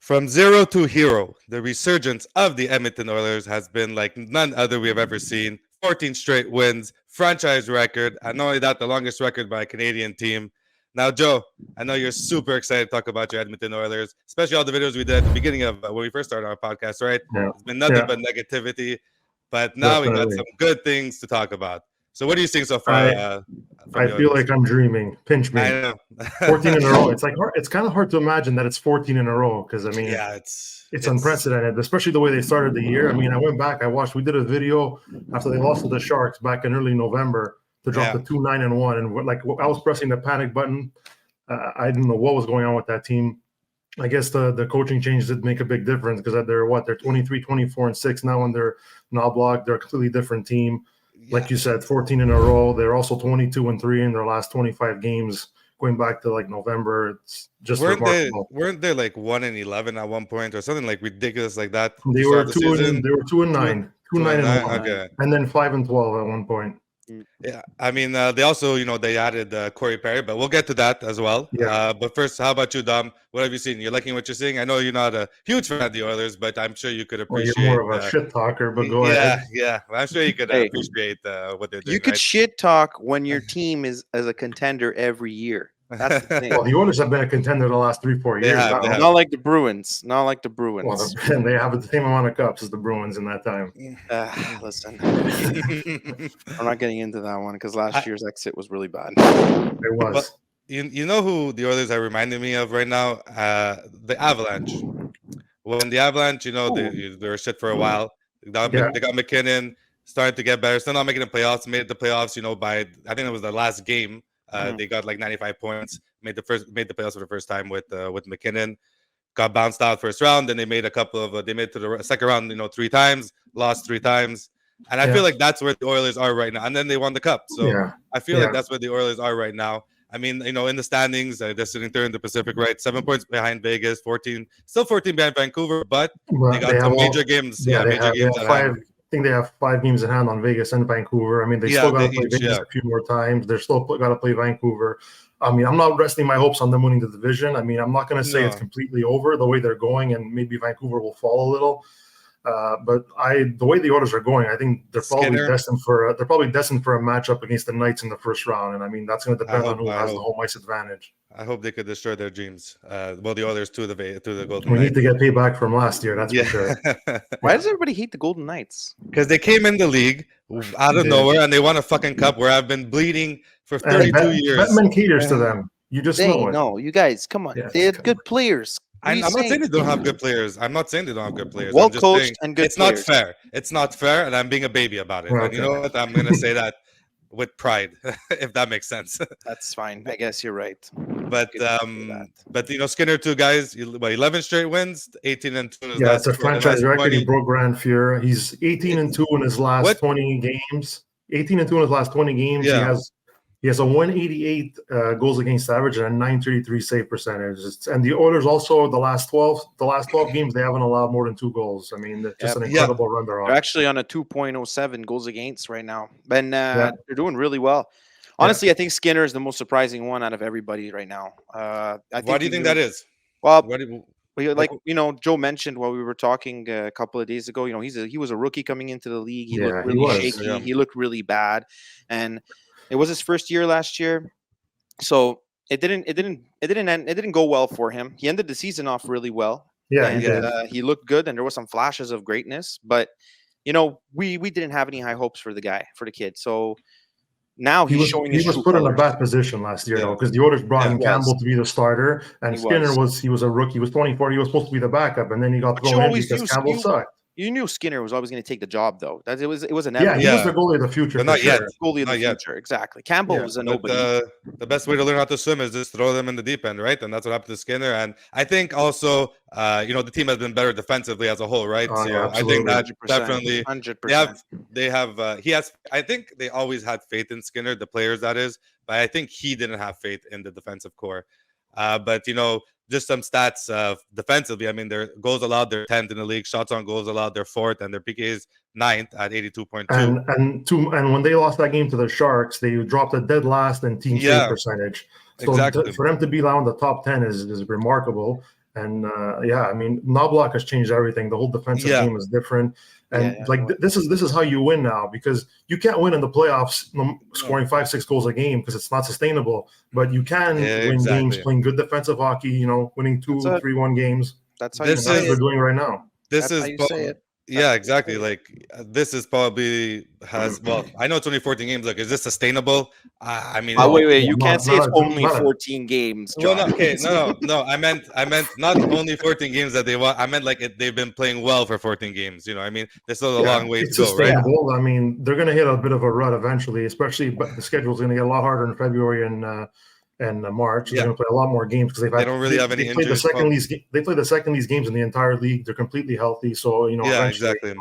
From zero to hero, the resurgence of the Edmonton Oilers has been like none other we have ever seen. 14 straight wins, franchise record, and not only that, the longest record by a Canadian team. Now, Joe, I know you're super excited to talk about your Edmonton Oilers, especially all the videos we did at the beginning of when we first started our podcast, right? Yeah. It's been nothing but negativity, but now we got Definitely. some good things to talk about. So, what are you seeing so far? I feel like I'm dreaming. Pinch me. I know. 14 in a row. It's like it's kind of hard to imagine that it's 14 in a row because I mean, yeah, it's unprecedented, especially the way they started the year. I mean, I went back, I watched. We did a video after they lost to the Sharks back in early November to drop the 2-9-1, and like I was pressing the panic button. I didn't know what was going on with that team. I guess the coaching changes did make a big difference because they're 23, 24-6 now under Knobloch. They're a completely different team. Like you said, 14 in a row. They're also 22-3 in their last 25 games, going back to like November. It's just remarkable. Weren't they like 1-11 at one point or something like ridiculous like that? They were 2-9, 2-9, okay, and then 5-12 at one point. Yeah, I mean, they also, they added Corey Perry, but we'll get to that as well. Yeah. But first, how about you, Dom? What have you seen? You're liking what you're seeing? I know you're not a huge fan of the Oilers, but I'm sure you could appreciate. Well, you're more of a shit talker, but go ahead. Yeah, I'm sure you could appreciate what they're doing. You could shit talk when your team is as a contender every year. That's the thing. Well, the Oilers have been a contender the last 3-4 years. Not like the Bruins. Not like the Bruins. Well, they have the same amount of cups as the Bruins in that time. Listen, I'm not getting into that one because last year's exit was really bad. It was. Well, you know who the Oilers are reminding me of right now? The Avalanche. When the Avalanche, they were shit for a while. They got McKinnon, started to get better. Still not making the playoffs. Made the playoffs, by I think it was the last game. They got like 95 points. Made the playoffs for the first time with McKinnon. Got bounced out first round. Then they made they made it to the second round. 3 times. Lost 3 times. And I feel like that's where the Oilers are right now. And then they won the cup. So I feel like that's where the Oilers are right now. I mean, in the standings, they're sitting third in the Pacific, right? 7 points behind Vegas, 14 behind Vancouver, but they got some major games. Major games at hand. I think they have 5 games in hand on Vegas and Vancouver. I mean, they still got to play Vegas a few more times. They're still got to play Vancouver. I mean, I'm not resting my hopes on them winning the division. I mean, I'm not going to say it's completely over the way they're going, and maybe Vancouver will fall a little. But the way the Oilers are going, I think they're probably destined for a matchup against the Knights in the first round, and I mean that's going to depend on who has the home ice advantage. I hope they could destroy their dreams. The Oilers to the Golden Knights. We need to get payback from last year. That's for sure. Why does everybody hate the Golden Knights? Because they came in the league out of nowhere and they won a fucking cup where I've been bleeding for 32 years. Batman caters to them. You just know it. No, you guys, come on. They have good players. I'm not saying they don't have good players. I'm not saying they don't have good players. Well coached and good. It's not fair. It's not fair, and I'm being a baby about it. Okay. And you know what? I'm gonna say that with pride, if that makes sense. That's fine. I guess you're right. But Skinner too, guys. 11 straight wins, 18-2. Yeah, it's a franchise record. He broke Grand Fear. He's 18-2 in his last 20 games. 18-2 in his last 20 games. Yeah. He has a 188 goals against average and a 933 save percentage. And the Oilers also the last 12 games they haven't allowed more than 2 goals. I mean, it's just an incredible run they're on. They're actually on a 2.07 goals against right now, and they're doing really well. Honestly, I think Skinner is the most surprising one out of everybody right now. Why do you think that is? Well, Joe mentioned while we were talking a couple of days ago. He was a rookie coming into the league. He looked really shaky. Yeah. He looked really bad, and it was his first year last year, so it didn't go well for him. He ended the season off really well. Yeah, and he looked good, and there was some flashes of greatness. But we didn't have any high hopes for the kid. So now he's showing. He was put in a bad position last year though, because the Oilers brought in Campbell to be the starter, and Skinner was a rookie. He was 24. He was supposed to be the backup, and then he got thrown in because Campbell sucked. You knew Skinner was always going to take the job, though. It was an he was the goalie of the future. But not yet. Goalie of the future, exactly. Campbell was a nobody. The best way to learn how to swim is just throw them in the deep end, right? And that's what happened to Skinner. And I think also, the team has been better defensively as a whole, right? I think that 100%, definitely 100%. He has. I think they always had faith in Skinner, the players that is, but I think he didn't have faith in the defensive core. But just some stats defensively. I mean, their goals allowed, they're 10th in the league. Shots on goals allowed, they're 4th, and their PK is 9th at 82.2. And when they lost that game to the Sharks, they dropped a dead last in team save percentage. So exactly. For them to be down in the top 10 is remarkable. And I mean, Knobloch has changed everything. The whole defensive game is different. And this is how you win now, because you can't win in the playoffs scoring 5-6 goals a game because it's not sustainable. But you can win games playing good defensive hockey. Winning 2-3-1 games. That's how that's what they're doing right now. This that's is how you say it. Yeah, exactly. Like this is probably I know it's only 14 games. Like, is this sustainable? I mean, wait. You can't say it's only 14 games. John. Well, no, okay, no. I meant not only 14 games that they want. I meant like they've been playing well for 14 games. You know, I mean, there's still a long way to go. Sustainable. Right? I mean, they're going to hit a bit of a rut eventually, especially. But the schedule's going to get a lot harder in February and March. They're going to play a lot more games because they don't really have any injuries. They play the second least games in the entire league. They're completely healthy, so exactly.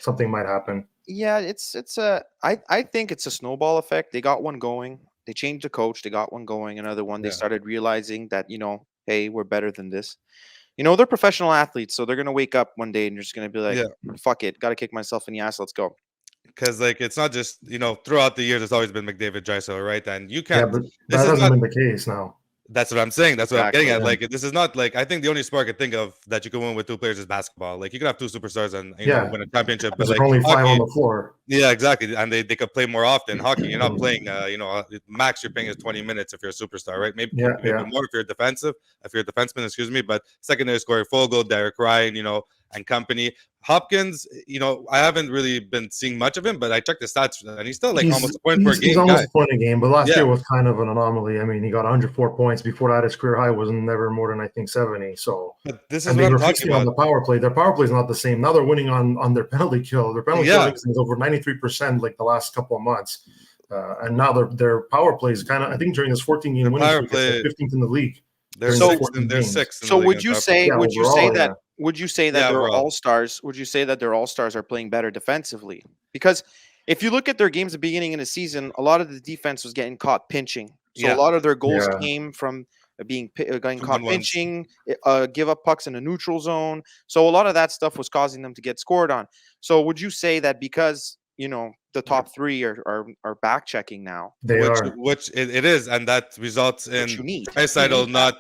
Something might happen. Yeah, I think it's a snowball effect. They got one going. They changed the coach. They got one going. Another one. They started realizing that hey, we're better than this. They're professional athletes, so they're going to wake up one day and they're just going to be like, fuck it, got to kick myself in the ass. Let's go. Because it's not just throughout the years it's always been McDavid, Draisaitl, right? And you can't. But that hasn't been the case now. That's what I'm saying. That's what I'm getting at. Like, this is not like, I think the only sport I could think of that you can win with two players is basketball. Like, you could have two superstars and win a championship, but like only hockey, 5 on the floor. Yeah, exactly. And they could play more often. Hockey, you're not playing. Max you're paying is 20 minutes if you're a superstar, right? Maybe more if you're a defenseman, excuse me. But secondary scorer, Fogle, Derek Ryan, and company. Hopkins, I haven't really been seeing much of him, but I checked the stats and he's still almost a point per game. He's almost a point a game, but last year was kind of an anomaly. I mean, he got 104 points. Before that, his career high was never more than, I think, 70. So, but this is what I'm talking about. On the power play. Their power play is not the same. Now they're winning on their penalty kill. Their penalty kill is over 93% like the last couple of months. And now their power play is kind of, I think during this 14-game winning streak, it's 15th in the league. They're sixth. So would you say that their all-stars are playing better defensively? Because if you look at their games at the beginning of the season, a lot of the defense was getting caught pinching. So a lot of their goals came from getting caught pinching, give up pucks in a neutral zone. So a lot of that stuff was causing them to get scored on. So would you say that because the top three are back checking now? Which it is, and that results in Draisaitl not.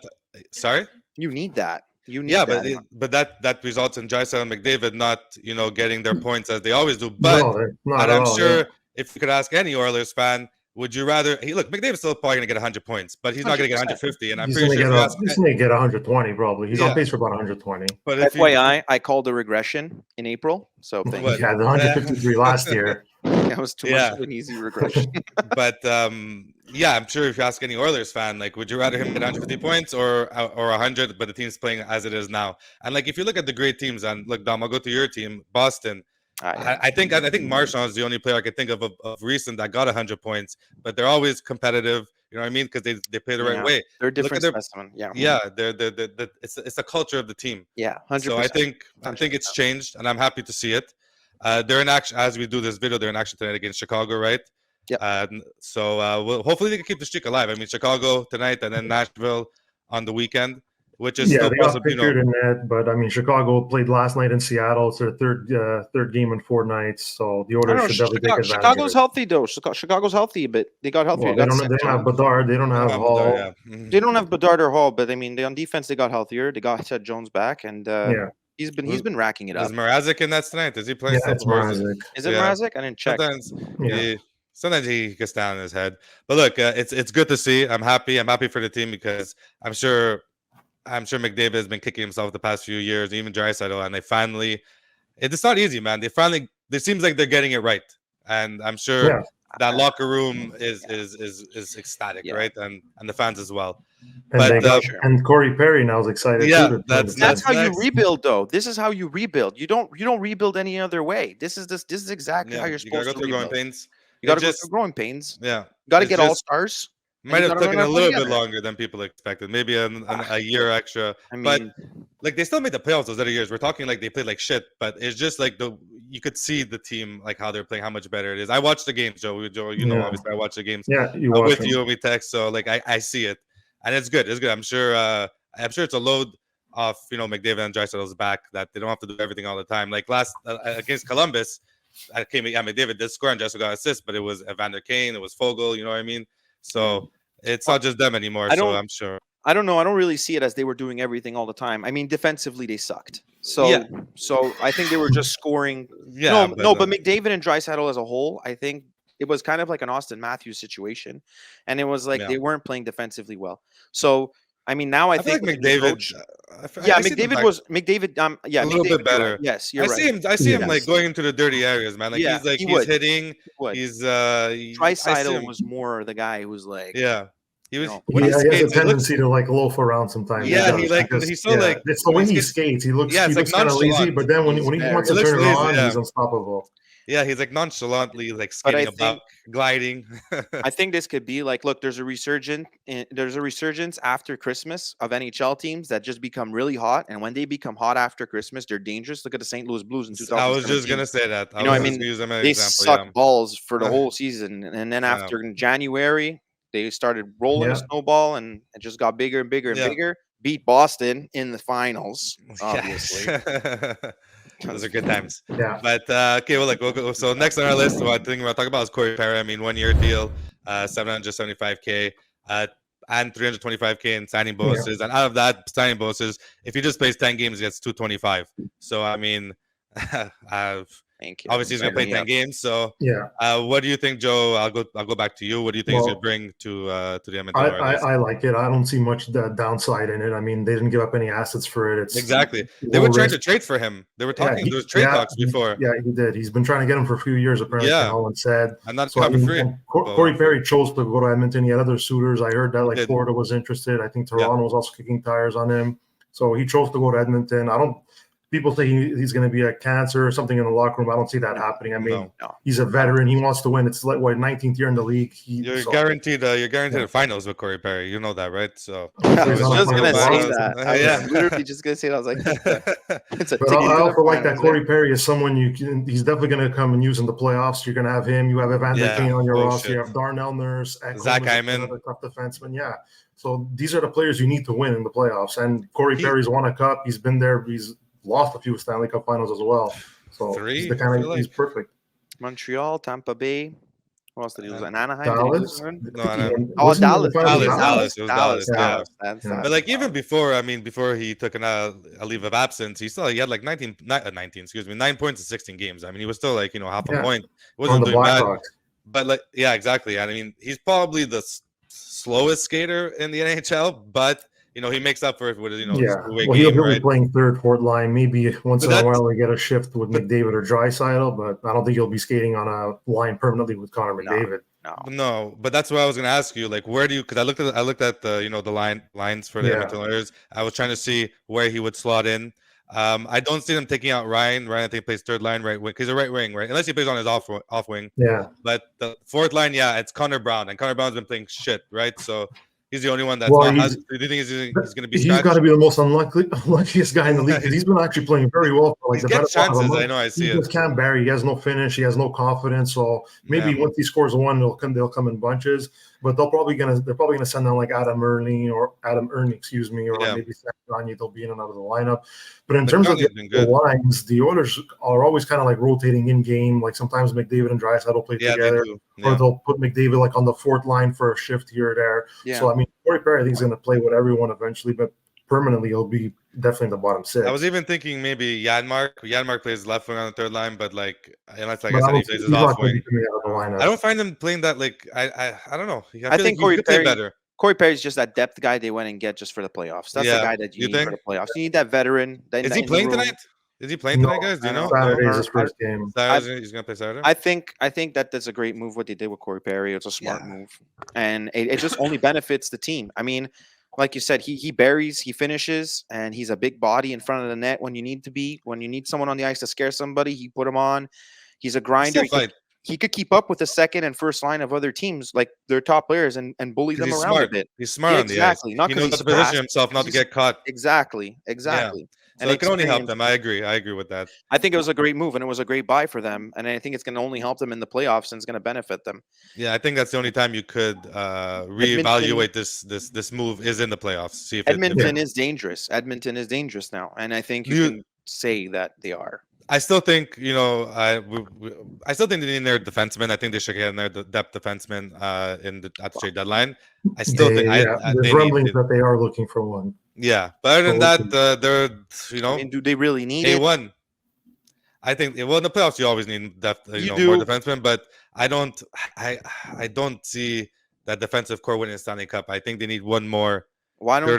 Sorry, you need that. But that results in Draisaitl and McDavid not getting their points as they always do. But I'm sure if you could ask any Oilers fan, would you rather? Look, McDavid's still probably going to get 100 points, but he's not going to get 150. And I'm pretty sure he's going to get 10020 probably. He's on pace for about 120. But FYI, I called a regression in April. So thank you. Yeah, the 153 last year. That was too much of an easy regression. But I'm sure if you ask any Oilers fan, like, would you rather him get 150 points or 100? But the team's playing as it is now. And like, if you look at the great teams, and look, Dom, I'll go to your team, Boston. I think Marchand is the only player I could think of recent that got 100 points, but they're always competitive. You know what I mean? Because they play the right way. They're different specimen. It's the culture of the team. Yeah, 100%. So I think it's changed, and I'm happy to see it. They're in action as we do this video. They're in action tonight against Chicago, right? Yeah. So hopefully they can keep the streak alive. I mean, Chicago tonight, and then Nashville on the weekend. Which is still they got pictured in that, but I mean, Chicago played last night in Seattle. It's their third game in 4 nights, so the Oilers should definitely take advantage. Chicago's healthy though. Chicago's healthy, but they got healthy. Well, they don't have Bedard. They don't have Hall. They don't have Bedard or Hall, but I mean, on defense they got healthier. They got Seth Jones back, and he's been racking it up. Is Mrazek in that tonight? Is he playing? Yeah, it's Mrazek. Is it Mrazek? I didn't check. Sometimes he gets down in his head. But look, it's good to see. I'm happy. I'm happy for the team because I'm sure McDavid has been kicking himself the past few years, even Draisaitl, and they finally. It's not easy, man. It seems like they're getting it right, and I'm sure that locker room is ecstatic, right, and the fans as well. And Corey Perry now is excited. Too, that's how you rebuild, though. This is how you rebuild. You don't rebuild any other way. This is exactly how you're supposed to rebuild. Growing pains. You got to go through growing pains. Yeah, you got to get all stars. Might have taken a little bit longer than people expected, maybe a year extra. I mean, but like they still made the playoffs those other years. We're talking like they played like shit, but it's just like you could see the team like how they're playing, how much better it is. I watched the games, Joe. Obviously I watch the games. Yeah, with you and we text, so like I see it, and it's good. It's good. I'm sure it's a load off McDavid and Draisaitl's back that they don't have to do everything all the time. Like last against Columbus, McDavid did score and Draisaitl got assist, but it was Evander Kane, it was Fogle. You know what I mean? So it's not just them anymore. So I'm sure. I don't know. I don't really see it as they were doing everything all the time. I mean, defensively they sucked. So I think they were just scoring. Yeah, but McDavid and Draisaitl as a whole, I think it was kind of like an Austin Matthews situation, and it was like they weren't playing defensively well. So I mean, now I think like McDavid. McDavid. A little bit better. Right. Yes, you're right. I see him like going into the dirty areas, man. Like he's hitting. He's Draisaitl was more the guy who was like He was. He has a tendency to like loaf around sometimes. Yeah, he's so like it's the way he skates. He looks kind of lazy, but then when he wants to turn it on, he's unstoppable. Yeah, he's like nonchalantly like skating about, gliding. I think this could be like, look, there's a resurgence after Christmas of NHL teams that just become really hot, and when they become hot after Christmas, they're dangerous. Look at the St. Louis Blues in 2017. I was just gonna say that. They suck balls for the whole season, and then after January, they started rolling a snowball, and it just got bigger and bigger and bigger. Beat Boston in the finals, obviously. Those are good times. Yeah. But okay, well, we'll go. So next on our list, what thing we're talking about is Corey Perry. I mean, 1 year deal, $775K, and $325K in signing bonuses. And out of that signing bonuses, if he just plays 10 games, he gets $225. So I mean, obviously he's gonna play 10 games. So what do you think, Joe? I'll go back to you. What do you think he's gonna bring to the Edmonton Oilers? I like it. I don't see much downside in it. I mean, they didn't give up any assets for it. They were trying to trade for him. They were talking. There was trade talks before. Yeah, he did. He's been trying to get him for a few years. Apparently, Holland said. I'm not for free. Corey Perry chose to go to Edmonton. He had other suitors. I heard that Florida was interested. I think Toronto was also kicking tires on him. So he chose to go to Edmonton. People say he's going to be a cancer or something in the locker room. I don't see that happening. I mean, he's a veteran. He wants to win. It's like 19th year in the league. You're guaranteed the finals with Corey Perry. You know that, right? So I was just going to say that. I was literally just going to say that. I was like, it's a but I also like that Corey Perry is someone he's definitely going to come and use in the playoffs. You're going to have him. You have Evander Kane on your roster. You have Darnell Nurse, Zach Hyman, another tough defenseman. Yeah. So these are the players you need to win in the playoffs. And Corey Perry's won a cup. He's been there. He's lost a few Stanley Cup finals as well. So he's perfect. Montreal, Tampa Bay. Who else did he lose? Anaheim? Dallas. Dallas. Dallas. But like even before, before he took a leave of absence, he had like 9 points in 16 games. I mean, he was still like half a point. It wasn't doing bad. But like exactly. I mean, he's probably the slowest skater in the NHL, but he makes up for it with he'll be playing third, fourth line. Maybe once in a while they get a shift with McDavid or Draisaitl, but I don't think he'll be skating on a line permanently with Connor McDavid. No, but that's what I was going to ask you. Like, where do you? Because I looked at the the lines for the Edmonton Oilers. I was trying to see where he would slot in. I don't see them taking out Ryan. Ryan, I think, plays third line right wing because he's a right wing, right? Unless he plays on his off wing. Yeah. But the fourth line, it's Connor Brown, and Connor Brown's been playing shit, right? So. He's the only one that's do you think he's going to be He's got to be the most unluckiest guy in the league because he's been actually playing very well for the better part of a month. I know, I see it. He just can't bury. He has no finish. He has no confidence. So maybe once he scores one, they'll come in bunches. But they're probably gonna send down like Adam Ernie, or maybe Sam Gagner. They'll be in and out of the lineup. But in terms of the lines, the Oilers are always kind of like rotating in game. Like sometimes McDavid and Draisaitl play together, or they'll put McDavid like on the fourth line for a shift here or there. Yeah. So I mean, Corey Perry I think is going to play with everyone eventually, but permanently he'll be definitely in the bottom six. I was even thinking maybe Janmark. Janmark plays left wing on the third line, but unless I said he plays his off wing. I don't find him playing that I don't know. I think Corey Perry better. Corey Perry's just that depth guy they went and get just for the playoffs. That's the guy that you need for the playoffs. You need that veteran. Is he playing tonight? Is he playing tonight, guys? Do you know? Saturday's his first game. He's going to play Saturday? I think that's a great move, what they did with Corey Perry. It's a smart move. And it just only benefits the team. I mean, like you said, he buries, he finishes, and he's a big body in front of the net when you need to be. When you need someone on the ice to scare somebody, he put him on. He's a grinder. He could keep up with the second and first line of other teams, like their top players, and bully them around a bit. He's smart on the ice. Not he knows how to position himself not to get caught. Exactly. Yeah. So it can only help them. I agree with that. I think it was a great move, and it was a great buy for them. And I think it's going to only help them in the playoffs, and it's going to benefit them. Yeah, I think that's the only time you could reevaluate this move is in the playoffs. See if Edmonton is dangerous. Edmonton is dangerous now, and I think you can say that they are. I still think I still think they need their defenseman. I think they should get in their depth defenseman at the trade deadline. I still think there's rumblings that they are looking for one. Yeah, but other than that, they're I mean, do they really need A1? I think in the playoffs you always need depth, more defensemen, but I don't see that defensive core winning the Stanley Cup. I think they need one more. Why? Yeah,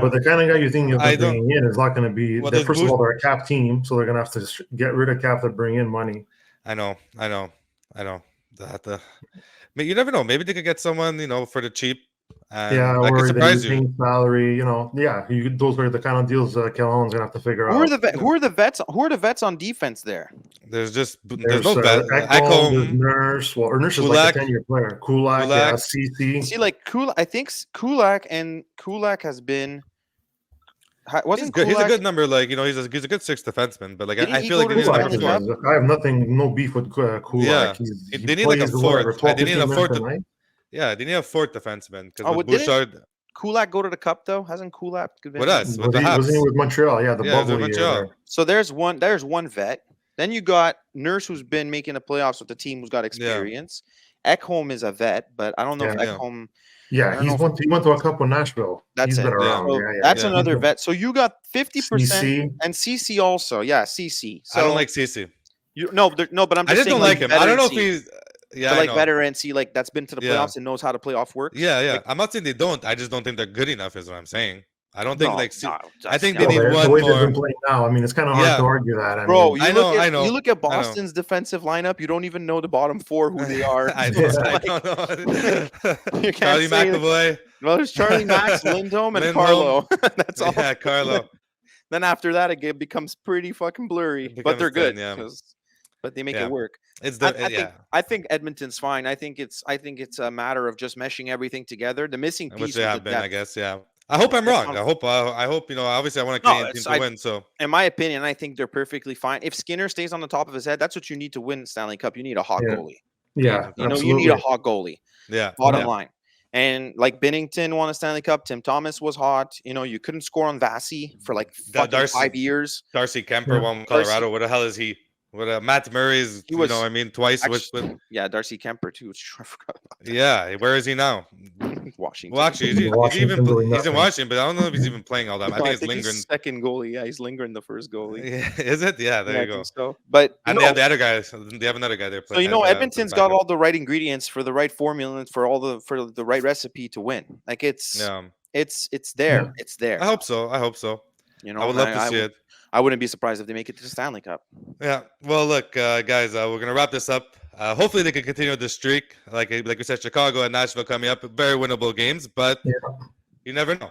but the kind of guy you think you're bringing in is not going to be. Well, first of all, they're a cap team, so they're going to have to get rid of cap to bring in money. I know. You never know. Maybe they could get someone, for the cheap. And that could surprise you. Salary, those are the kind of deals Kellen's gonna have to figure out. Who are the vets on defense there? There's no vet. Ekholm, Nurse. Well, Nurse is like a 10-year player. Kulak, CC. See, like Kulak, I think Kulak has been. He's good. He's a good number. Like he's a good sixth defenseman. But like I feel like I have no beef with Kulak. Yeah, they need like a fourth. They need a fourth. Yeah, they need a fourth defenseman because Bouchard. Kulak go to the Cup though? Hasn't Kulak with us? With the Habs. Wasn't he with Montreal? Yeah, the bubble Montreal. year. So there's one vet. Then you got Nurse, who's been making the playoffs with the team, who's got experience. Yeah. Ekholm is a vet, but I don't know if Ekholm. Yeah, he went to a Cup with Nashville. That's it. That's another vet. So you got 50% and CC also. Yeah, CC. So I don't like CC. But I'm just saying, I don't like him. I don't know if he's. Yeah, but veteran, that's been to the playoffs and knows how the playoff works. Yeah. I'm not saying they don't. I just don't think they're good enough. Is what I'm saying. I don't think I think they need one the way more. They've been playing now. I mean, it's kind of hard to argue that. I know. You look at Boston's defensive lineup. You don't even know the bottom four who they are. I don't know. Charlie McAvoy. Well, there's Charlie, Max, Lindholm, and Carlo. That's all. Yeah, Carlo. Then after that, it becomes pretty fucking blurry. But they're good. But they make it work. I think Edmonton's fine. I think it's a matter of just meshing everything together. The missing piece, which they have been, I guess. Yeah. I hope I'm wrong. I hope. Obviously, I want a Canadian team to win. So, in my opinion, I think they're perfectly fine. If Skinner stays on the top of his head, that's what you need to win Stanley Cup. You need a hot goalie. Yeah, you need a hot goalie. Yeah. Bottom line. And like Binnington won a Stanley Cup. Tim Thomas was hot. You couldn't score on Vasi for like 5 years. Darcy Kemper won Colorado. What the hell is he? What Matt Murray's, twice with Darcy Kemper too. I forgot about that. Yeah, where is he now? Washington. Well, actually, he's in Washington, but I don't know if he's even playing all that. I think he's lingering. He's second goalie. Yeah, he's lingering the first goalie. Yeah, is it? Yeah, there you go. So, but they have the other guy. They have another guy there playing. So Edmonton's got all the right ingredients for the right formula and for the right recipe to win. Like it's there. Yeah. It's there. I hope so. I would love to see it. I wouldn't be surprised if they make it to the Stanley Cup. Yeah. Well, look, guys, we're gonna wrap this up. Hopefully, they can continue this streak. Like we said, Chicago and Nashville coming up, very winnable games, but you never know.